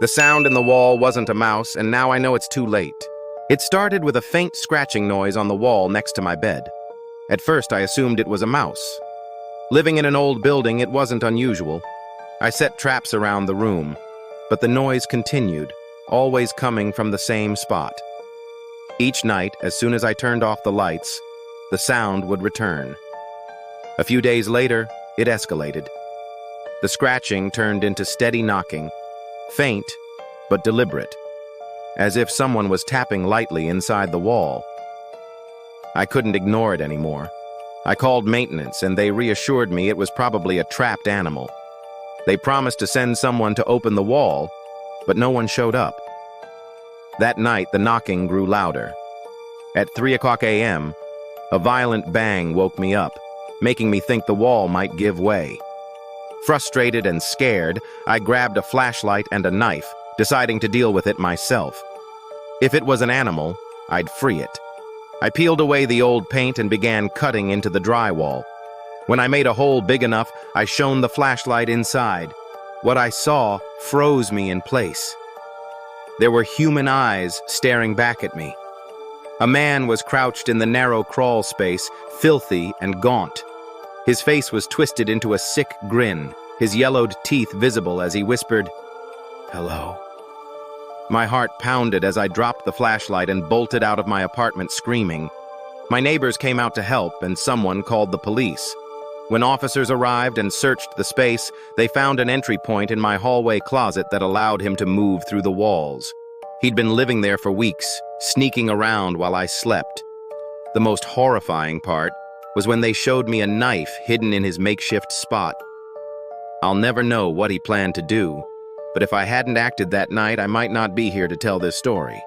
The sound in the wall wasn't a mouse, and now I know it's too late. It started with a faint scratching noise on the wall next to my bed. At first, I assumed it was a mouse. Living in an old building, it wasn't unusual. I set traps around the room, but the noise continued, always coming from the same spot. Each night, as soon as I turned off the lights, the sound would return. A few days later, it escalated. The scratching turned into steady knocking, faint but deliberate, as if someone was tapping lightly inside the wall. I couldn't ignore it anymore. I called maintenance, and they reassured me it was probably a trapped animal. They promised to send someone to open the wall, but no one showed up. That night, the knocking grew louder. At 3:00 a.m., a violent bang woke me up, making me think the wall might give way. Frustrated and scared, I grabbed a flashlight and a knife, deciding to deal with it myself. If it was an animal, I'd free it. I peeled away the old paint and began cutting into the drywall. When I made a hole big enough, I shone the flashlight inside. What I saw froze me in place. There were human eyes staring back at me. A man was crouched in the narrow crawl space, filthy and gaunt. His face was twisted into a sick grin, his yellowed teeth visible as he whispered, "Hello." My heart pounded as I dropped the flashlight and bolted out of my apartment screaming. My neighbors came out to help, and someone called the police. When officers arrived and searched the space, they found an entry point in my hallway closet that allowed him to move through the walls. He'd been living there for weeks, sneaking around while I slept. The most horrifying part was when they showed me a knife hidden in his makeshift spot. I'll never know what he planned to do, but if I hadn't acted that night, I might not be here to tell this story.